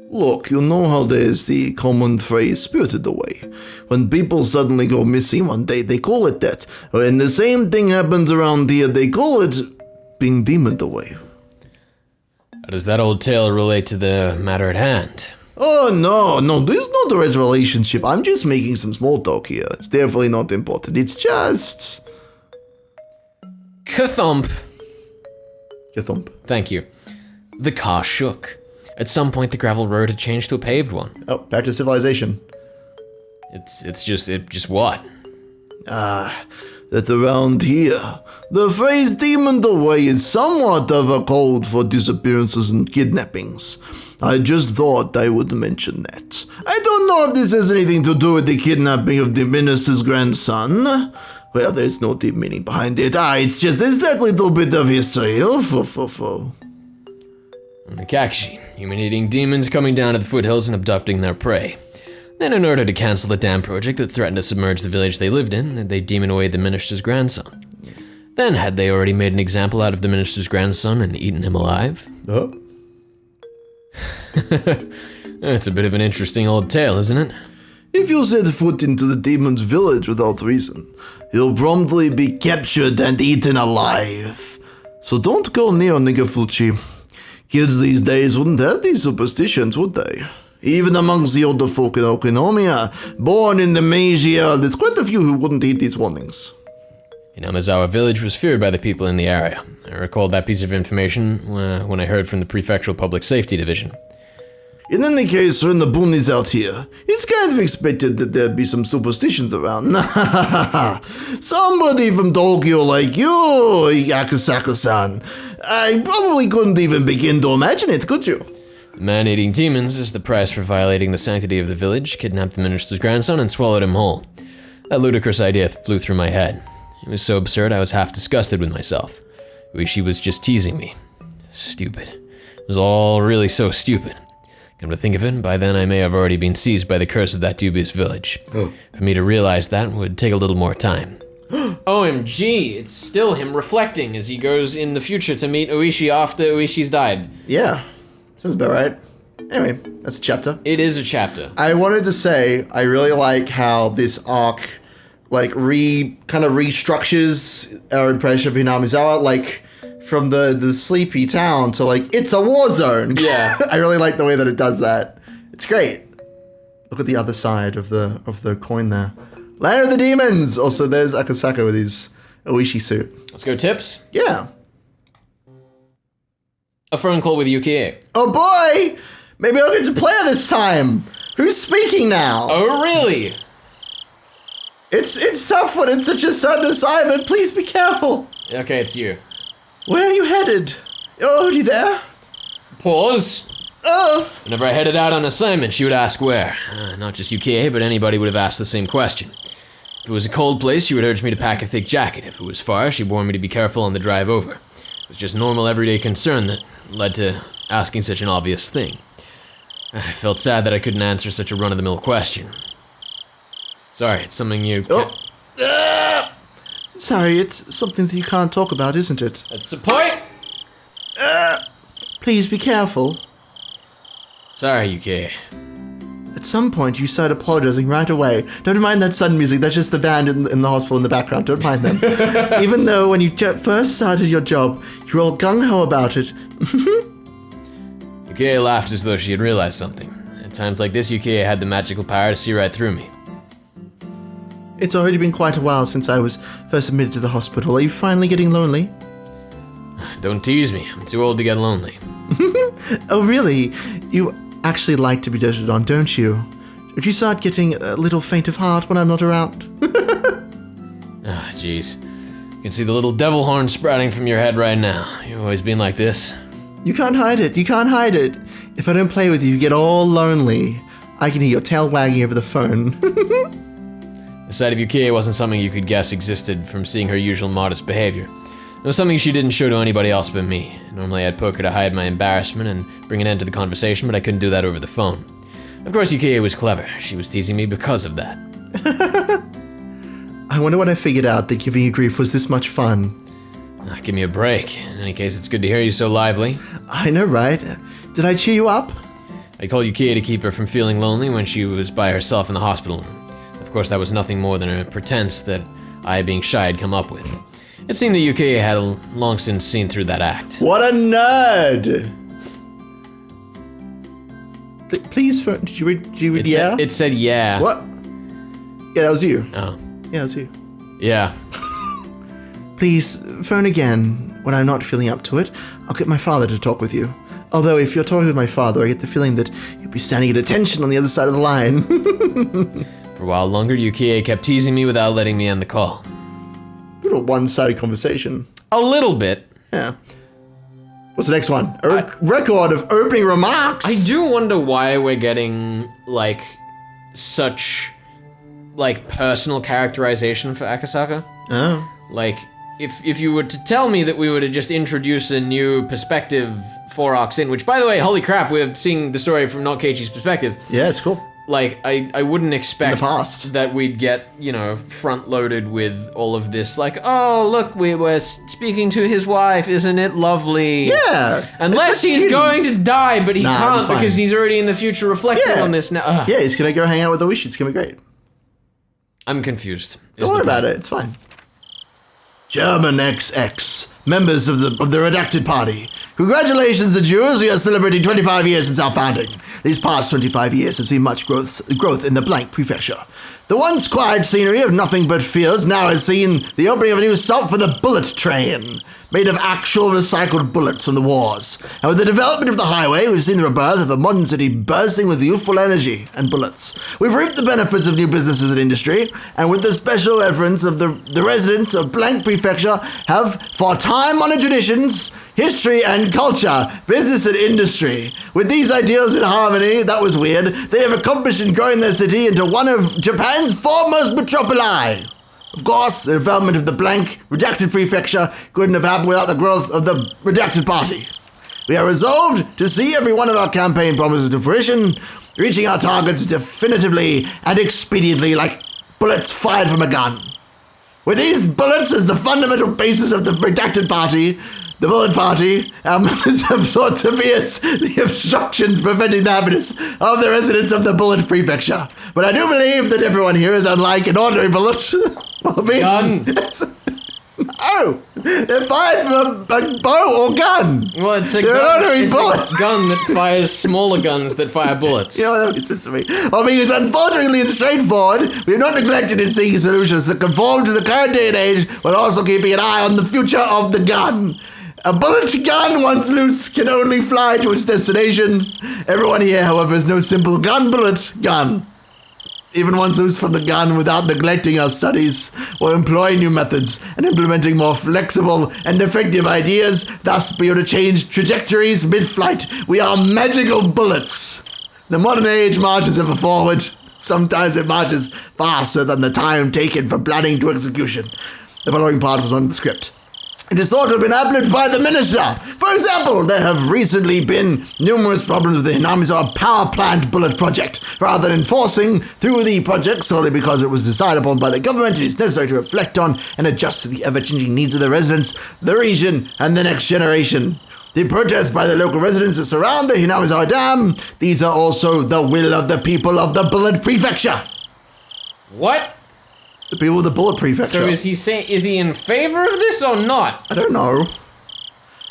Look, you know how there's the common phrase, spirited away. When people suddenly go missing one day, they call it that. When the same thing happens around here, they call it being demoned away. How does that old tale relate to the matter at hand? Oh, no, there's no direct relationship. I'm just making some small talk here. It's definitely not important. It's just... Kathump. Kathump. Thank you. The car shook. At some point, the gravel road had changed to a paved one. Oh, back to civilization. It just what? that around here, the phrase demoned away is somewhat of a code for disappearances and kidnappings. I just thought I would mention that. I don't know if this has anything to do with the kidnapping of the minister's grandson. Well, there's no deep meaning behind it. It's just there's that little bit of history. Akasaka, human-eating demons coming down to the foothills and abducting their prey. Then, in order to cancel the dam project that threatened to submerge the village they lived in, they demon away the minister's grandson. Then, had they already made an example out of the minister's grandson and eaten him alive? Oh. It's a bit of an interesting old tale, isn't it? If you set foot into the demon's village without reason, you'll promptly be captured and eaten alive. So don't go near Nigafuchi. Kids these days wouldn't have these superstitions, would they? Even amongst the older folk in Okinomiya, born in the Meiji era, there's quite a few who wouldn't heed these warnings. Inamazawa village was feared by the people in the area. I recalled that piece of information when I heard from the Prefectural Public Safety Division. In any case, when the boon is out here, it's kind of expected that there'd be some superstitions around. Somebody from Tokyo like you, Akasaka-san. I probably couldn't even begin to imagine it, could you? The man-eating demons, as the price for violating the sanctity of the village, kidnapped the minister's grandson and swallowed him whole. That ludicrous idea flew through my head. It was so absurd I was half disgusted with myself. I wish she was just teasing me. Stupid. It was all really so stupid. Come to think of it, by then I may have already been seized by the curse of that dubious village. Oh. For me to realize that would take a little more time. OMG, it's still him reflecting as he goes in the future to meet Oishi after Oishi's died. Yeah, sounds about right. Anyway, that's a chapter. It is a chapter. I wanted to say, I really like how this arc, like, kind of restructures our impression of Hinamizawa, like, from the sleepy town to, like, it's a war zone. Yeah. I really like the way that it does that. It's great. Look at the other side of the coin there. Land of the Demons! Also, there's Akasaka with his Oishi suit. Let's go tips. Yeah. A phone call with Yukie. Oh boy! Maybe I'll get to play this time! Who's speaking now? Oh, really? It's tough when it's such a sudden assignment. Please be careful. Okay, it's you. Where are you headed? Oh, are you there? Pause. Oh! Whenever I headed out on assignment, she would ask where. Not just Yukie, but anybody would have asked the same question. If it was a cold place, she would urge me to pack a thick jacket. If it was far, she'd warn me to be careful on the drive over. It was just normal everyday concern that led to asking such an obvious thing. I felt sad that I couldn't answer such a run-of-the-mill question. Sorry, it's something you... Sorry, it's something that you can't talk about, isn't it? That's the point! Please be careful. Sorry, Yukie. At some point, you started apologizing right away. Don't mind that sudden music. That's just the band in the hospital in the background. Don't mind them. Even though when you first started your job, you were all gung-ho about it. Yukie laughed as though she had realized something. At times like this, Yukie had the magical power to see right through me. It's already been quite a while since I was first admitted to the hospital. Are you finally getting lonely? Don't tease me. I'm too old to get lonely. Oh, really? You actually like to be doted on, don't you? Don't you start getting a little faint of heart when I'm not around? Ah, jeez. You can see the little devil horn sprouting from your head right now. You've always been like this. You can't hide it. You can't hide it. If I don't play with you, you get all lonely. I can hear your tail wagging over the phone. The sight of Yukie wasn't something you could guess existed from seeing her usual modest behavior. It was something she didn't show to anybody else but me. Normally I'd poke her to hide my embarrassment and bring an end to the conversation, but I couldn't do that over the phone. Of course, Yukie was clever. She was teasing me because of that. I wonder when I figured out that giving you grief was this much fun. Give me a break. In any case, it's good to hear you so lively. I know, right? Did I cheer you up? I called Yukie to keep her from feeling lonely when she was by herself in the hospital room. Of course, that was nothing more than a pretense that I, being shy, had come up with. It seemed that Yukie had long since seen through that act. What a nerd! Please, did you read yeah? It said yeah. What? Yeah, that was you. Oh. Yeah, that was you. Yeah. Please, phone again. When I'm not feeling up to it, I'll get my father to talk with you. Although, if you're talking with my father, I get the feeling that you'll be standing at attention on the other side of the line. For a while longer, Yukie kept teasing me without letting me end the call. a one-sided conversation. A little bit. Yeah. What's the next one? A record of opening remarks. I do wonder why we're getting, like, such, like, personal characterization for Akasaka. Oh. Like, if you were to tell me that we were to just introduce a new perspective 4 arcs in, which, by the way, holy crap, we're seeing the story from not Keiichi's perspective. Yeah, it's cool. Like, I wouldn't expect past. that we'd get, you know, front-loaded with all of this, like, oh, look, we were speaking to his wife, isn't it lovely? Yeah. Unless he's going to die, but he can't fine. because he's already in the future reflecting on this now. Ugh. Yeah, he's gonna go hang out with Oishi. It's gonna be great. I'm confused. Don't worry about it. It's fine. German XX, members of the Redacted Party. Congratulations, the Jews. We are celebrating 25 years since our founding. These past 25 years have seen much growth in the blank prefecture. The once quiet scenery of nothing but fields now has seen the opening of a new stop for the bullet train, made of actual recycled bullets from the wars. And with the development of the highway, we've seen the rebirth of a modern city bursting with youthful energy and bullets. We've reaped the benefits of new businesses and industry, and with the special efforts of the residents of blank prefecture have, for time-honored traditions, history and culture, business and industry. With these ideals in harmony, that was weird, they have accomplished in growing their city into one of Japan's foremost metropoli. Of course, the development of the blank, redacted prefecture couldn't have happened without the growth of the redacted party. We are resolved to see every one of our campaign promises to fruition, reaching our targets definitively and expediently like bullets fired from a gun. With these bullets as the fundamental basis of the redacted party, the Bullet Party, our members have sought to pierce the obstructions preventing the happiness of the residents of the Bullet Prefecture. But I do believe that everyone here is unlike an ordinary bullet. Gun. No, they're fired from a bow or gun. Well, it's a They're an ordinary bullet. a gun that fires smaller guns that fire bullets. You know, that makes sense to me. I mean, it's unfortunately straightforward. We have not neglected in seeking solutions that conform to the current day and age, while also keeping an eye on the future of the gun. A bullet gun, once loose, can only fly to its destination. Everyone here, however, is no simple bullet gun. Even once loose from the gun without neglecting our studies, or employing new methods and implementing more flexible and effective ideas, thus be able to change trajectories mid-flight. We are magical bullets. The modern age marches ever forward. Sometimes it marches faster than the time taken from planning to execution. The following part was on the script. It is thought to have been outlived by the minister. For example, there have recently been numerous problems with the Hinamizawa power plant bullet project. Rather than enforcing through the project solely because it was decided upon by the government, it is necessary to reflect on and adjust to the ever-changing needs of the residents, the region, and the next generation. The protests by the local residents that surround the Hinamizawa Dam, these are also the will of the people of the Bullet Prefecture. What? The people of the Bullet Prefecture. So is he in favor of this or not? I don't know.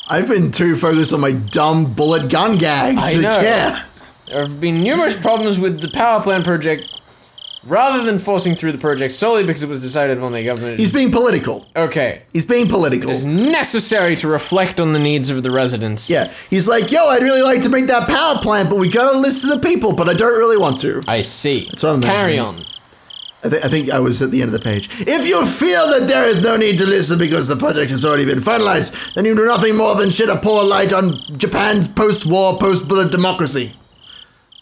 I've been too focused on my dumb bullet gun gag to care. There have been numerous problems with the power plant project. Rather than forcing through the project solely because it was decided on the government. He's being political. Okay. He's being political. It's necessary to reflect on the needs of the residents. Yeah. He's like, yo, I'd really like to make that power plant, but we gotta listen to the people, but I don't really want to. I see. That's what I'm Carry imagining. on. I think I was at the end of the page. If you feel that there is no need to listen because the project has already been finalized, then you do nothing more than shed a poor light on Japan's post-war, post-bullet democracy.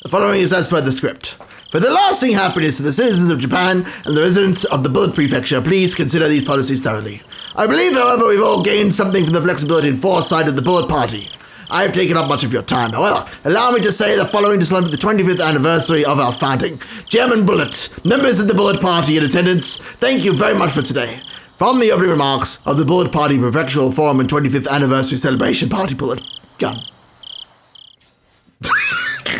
The following is as per the script. For the lasting happiness of the citizens of Japan and the residents of the Bullet Prefecture, please consider these policies thoroughly. I believe, however, we've all gained something from the flexibility and foresight of the Bullet Party. I have taken up much of your time. However, allow me to say the following to celebrate the 25th anniversary of our founding. German Bullet, members of the Bullet Party in attendance, thank you very much for today. From the opening remarks of the Bullet Party Prefectural Forum and 25th Anniversary Celebration Party Bullet Gun.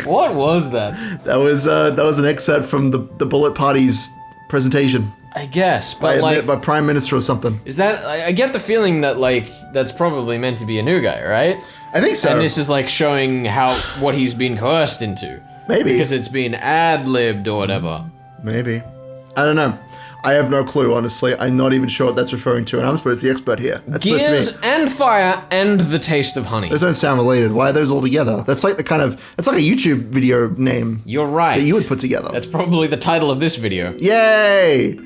What was that? That was an excerpt from the Bullet Party's presentation. I guess, but by Prime Minister or something. Is that... I get the feeling that, like, that's probably meant to be a new guy, right? I think so. And this is, like, showing what he's been coerced into. Maybe. Because it's been ad-libbed or whatever. Maybe. I don't know. I have no clue, honestly. I'm not even sure what that's referring to, and I'm supposed to be the expert here. That's Gears and fire and the taste of honey. Those don't sound related. Why are those all together? That's like that's like a YouTube video name. You're right. That you would put together. That's probably the title of this video. Yay!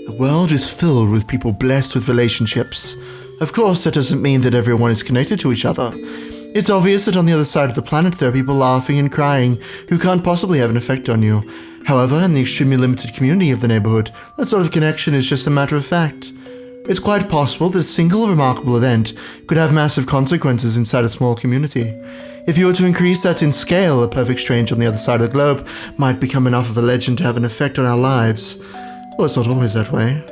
The world is filled with people blessed with relationships. Of course, that doesn't mean that everyone is connected to each other. It's obvious that on the other side of the planet there are people laughing and crying who can't possibly have an effect on you. However, in the extremely limited community of the neighborhood, that sort of connection is just a matter of fact. It's quite possible that a single remarkable event could have massive consequences inside a small community. If you were to increase that in scale, a perfect stranger on the other side of the globe might become enough of a legend to have an effect on our lives. Well, it's not always that way.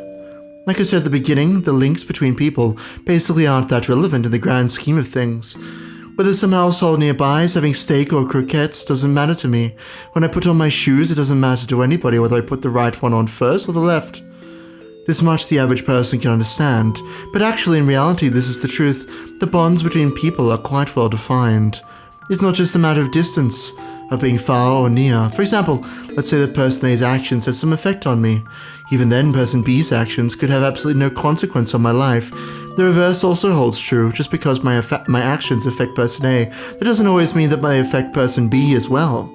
Like I said at the beginning, the links between people basically aren't that relevant in the grand scheme of things. Whether some household nearby is having steak or croquettes doesn't matter to me. When I put on my shoes, it doesn't matter to anybody whether I put the right one on first or the left. This much the average person can understand, but actually in reality this is the truth. The bonds between people are quite well defined. It's not just a matter of distance, of being far or near. For example, let's say that person A's actions have some effect on me. Even then, person B's actions could have absolutely no consequence on my life. The reverse also holds true. Just because my actions affect person A, that doesn't always mean that they affect person B as well.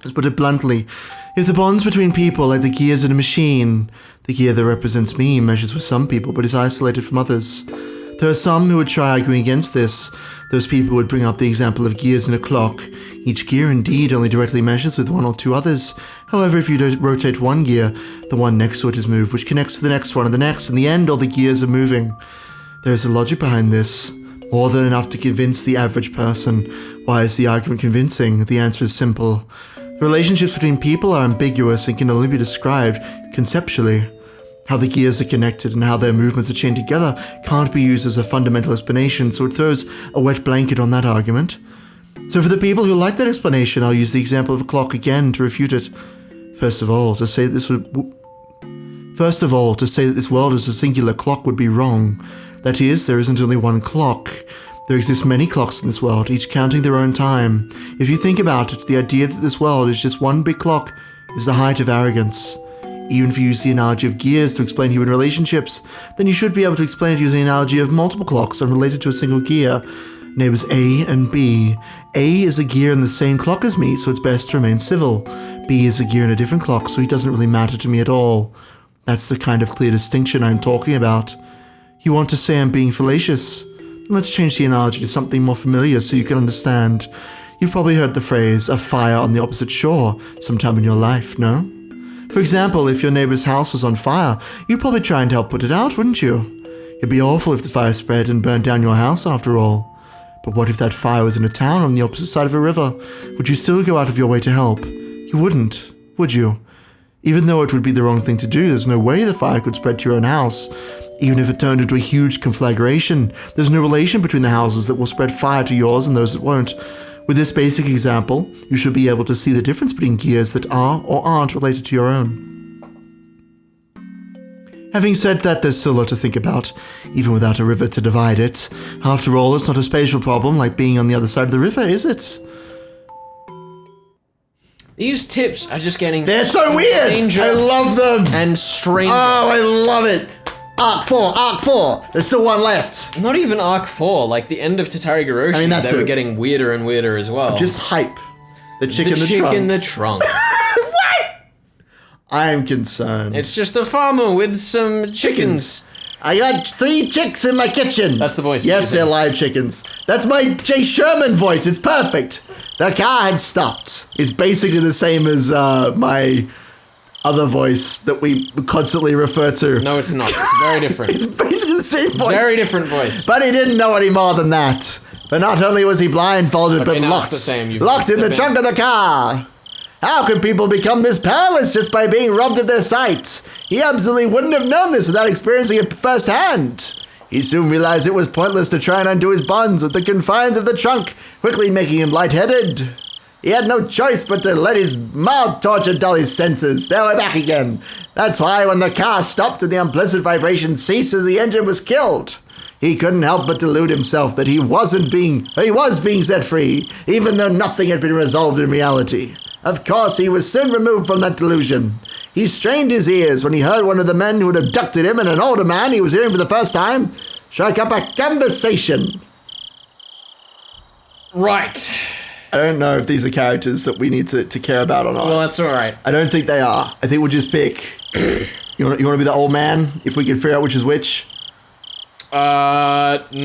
Let's put it bluntly. If the bonds between people are like the gears in a machine, the gear that represents me measures with some people but is isolated from others. There are some who would try arguing against this. Those people would bring up the example of gears in a clock. Each gear indeed only directly measures with one or two others. However, if you rotate one gear, the one next to it is moved, which connects to the next one and the next. In the end, all the gears are moving. There is a logic behind this, more than enough to convince the average person. Why is the argument convincing? The answer is simple. Relationships between people are ambiguous and can only be described conceptually. How the gears are connected and how their movements are chained together can't be used as a fundamental explanation, so it throws a wet blanket on that argument. So for the people who like that explanation, I'll use the example of a clock again to refute it. First of all, to say that this world is a singular clock would be wrong. That is, there isn't only one clock. There exist many clocks in this world, each counting their own time. If you think about it, the idea that this world is just one big clock is the height of arrogance. Even if you use the analogy of gears to explain human relationships, then you should be able to explain it using the analogy of multiple clocks unrelated to a single gear. Neighbors A and B. A is a gear in the same clock as me, so it's best to remain civil. B is a gear in a different clock, so he doesn't really matter to me at all. That's the kind of clear distinction I'm talking about. You want to say I'm being fallacious? Let's change the analogy to something more familiar so you can understand. You've probably heard the phrase, a fire on the opposite shore, sometime in your life, no? For example, if your neighbor's house was on fire, you'd probably try and help put it out, wouldn't you? It'd be awful if the fire spread and burned down your house after all. But what if that fire was in a town on the opposite side of a river? Would you still go out of your way to help? You wouldn't, would you? Even though it would be the wrong thing to do, there's no way the fire could spread to your own house. Even if it turned into a huge conflagration, there's no relation between the houses that will spread fire to yours and those that won't. With this basic example, you should be able to see the difference between gears that are or aren't related to your own. Having said that, there's still a lot to think about, even without a river to divide it. After all, it's not a spatial problem like being on the other side of the river, is it? These tips are just getting... They're so weird! I love them! And stranger. Oh, I love it! Arc 4! There's still one left! Not even Arc 4, like the end of Tatari Higurashi, they were getting weirder and weirder as well. Just hype. The chick in the trunk. The chick in the trunk. What? I am concerned. It's just a farmer with some chickens. I got 3 chicks in my kitchen. That's the voice. Yes, they're live chickens. That's my Jay Sherman voice. It's perfect. The car had stopped. It's basically the same as my... other voice that we constantly refer to. No, it's not. It's very different. It's basically the same voice. Very different voice. But he didn't know any more than that. But not only was he blindfolded, but locked. Locked in the trunk of the car. How could people become this powerless just by being robbed of their sight? He absolutely wouldn't have known this without experiencing it firsthand. He soon realized it was pointless to try and undo his bonds with the confines of the trunk, quickly making him lightheaded. He had no choice but to let his mild torture dull his senses. They were back again. That's why when the car stopped and the unpleasant vibration ceased as the engine was killed, he couldn't help but delude himself that he was being set free, even though nothing had been resolved in reality. Of course, he was soon removed from that delusion. He strained his ears when he heard one of the men who had abducted him and an older man he was hearing for the first time strike up a conversation. Right. I don't know if these are characters that we need to care about or not. Well, that's all right. I don't think they are. I think we'll just pick You want to be the old man? If we could figure out which is which. Otherwise,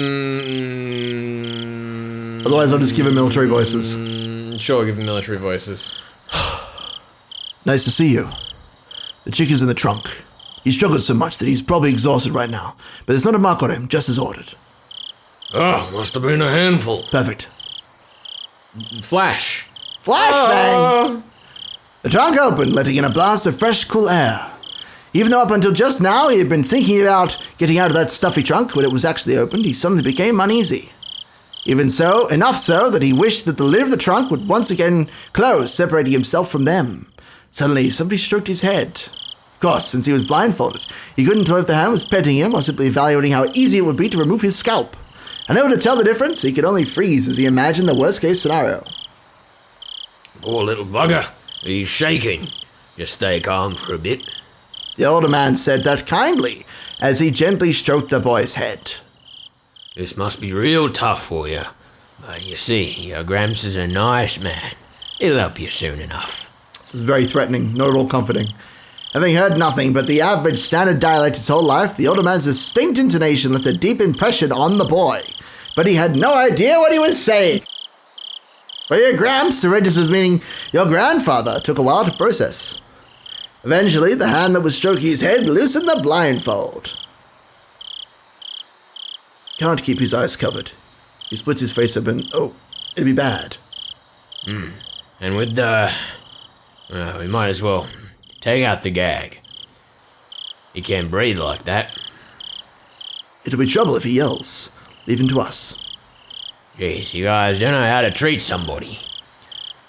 I'll just give him military voices. Sure, give him military voices. Nice to see you. The chick is in the trunk. He struggled so much that he's probably exhausted right now. But there's not a mark on him, just as ordered. Must have been a handful. Perfect. Flash. Flashbang! The trunk opened, letting in a blast of fresh, cool air. Even though up until just now he had been thinking about getting out of that stuffy trunk, when it was actually opened, he suddenly became uneasy. Even so, enough so that he wished that the lid of the trunk would once again close, separating himself from them. Suddenly, somebody stroked his head. Of course, since he was blindfolded, he couldn't tell if the hand was petting him or simply evaluating how easy it would be to remove his scalp. Unable to tell the difference, he could only freeze as he imagined the worst-case scenario. Poor little bugger. He's shaking. Just stay calm for a bit. The older man said that kindly, as he gently stroked the boy's head. This must be real tough for you. But you see, your Gramps is a nice man. He'll help you soon enough. This is very threatening, not at all comforting. Having heard nothing but the average standard dialect his whole life, the older man's distinct intonation left a deep impression on the boy. But he had no idea what he was saying. For your Gramps, the registers meaning your grandfather, took a while to process. Eventually, the hand that was stroking his head loosened the blindfold. Can't keep his eyes covered. He splits his face open. Oh, it'd be bad. And with the... Well, we might as well take out the gag. He can't breathe like that. It'll be trouble if he yells. Leave him to us. Jeez, you guys don't know how to treat somebody.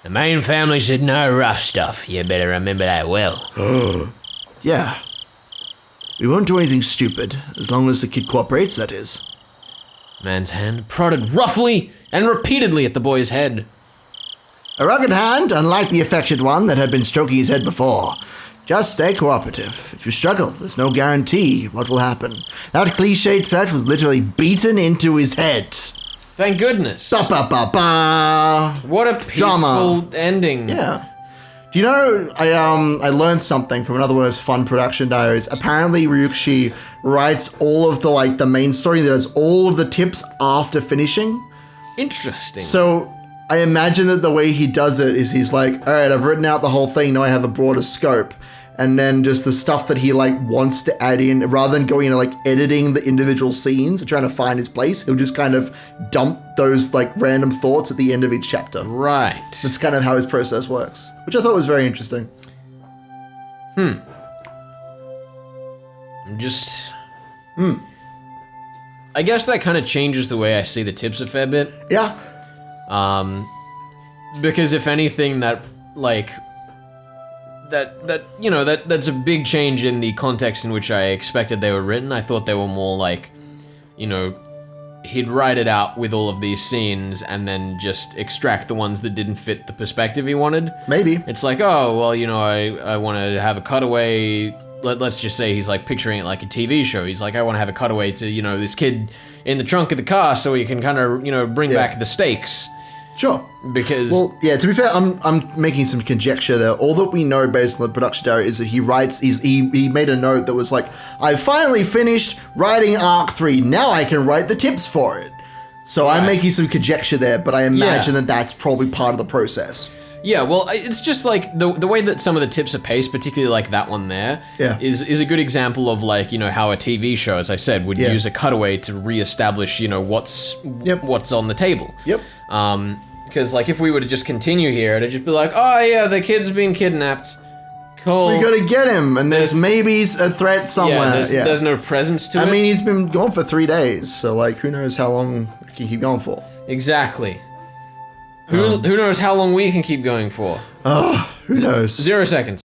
The main family said no rough stuff. You better remember that well. Yeah. We won't do anything stupid, as long as the kid cooperates, that is. Man's hand prodded roughly and repeatedly at the boy's head. A rugged hand, unlike the affectionate one that had been stroking his head before. Just stay cooperative. If you struggle, there's no guarantee what will happen. That cliched threat was literally beaten into his head. Thank goodness. Ba ba ba ba. What a peaceful ending. Yeah. Do you know, I learned something from another one of those fun production diaries. Apparently, Ryukishi writes all of the main story that has all of the tips after finishing. Interesting. So I imagine that the way he does it is he's like, all right, I've written out the whole thing. Now I have a broader scope. And then just the stuff that he wants to add in, rather than going into editing the individual scenes and trying to find his place, he'll just kind of dump those random thoughts at the end of each chapter. Right. That's kind of how his process works, which I thought was very interesting. I'm just... I guess that kind of changes the way I see the tips a fair bit. Yeah. Because if anything, that's a big change in the context in which I expected they were written. I thought they were more he'd write it out with all of these scenes and then just extract the ones that didn't fit the perspective he wanted. Maybe. It's like, oh, well, I want to have a cutaway. Let's just say he's picturing it like a TV show. He's like, I want to have a cutaway to, this kid in the trunk of the car so he can kind of, bring back the stakes. Sure. Because... Well, yeah, to be fair, I'm making some conjecture there. All that we know based on the production diary is that he writes, he made a note that was like, I finally finished writing Arc 3, now I can write the tips for it. So right. I'm making some conjecture there, but I imagine that that's probably part of the process. Yeah, well, it's just the way that some of the tips are paced, particularly that one there, is a good example of how a TV show, as I said, would use a cutaway to reestablish, what's on the table. Yep. Because if we were to just continue here, it'd just be like, oh yeah, the kid's been kidnapped. Cool. We gotta get him, and there's maybe a threat somewhere. Yeah, there's no presence to it. I mean, he's been gone for 3 days, so who knows how long he can keep going for. Exactly. Who knows how long we can keep going for? Who knows? 0 seconds.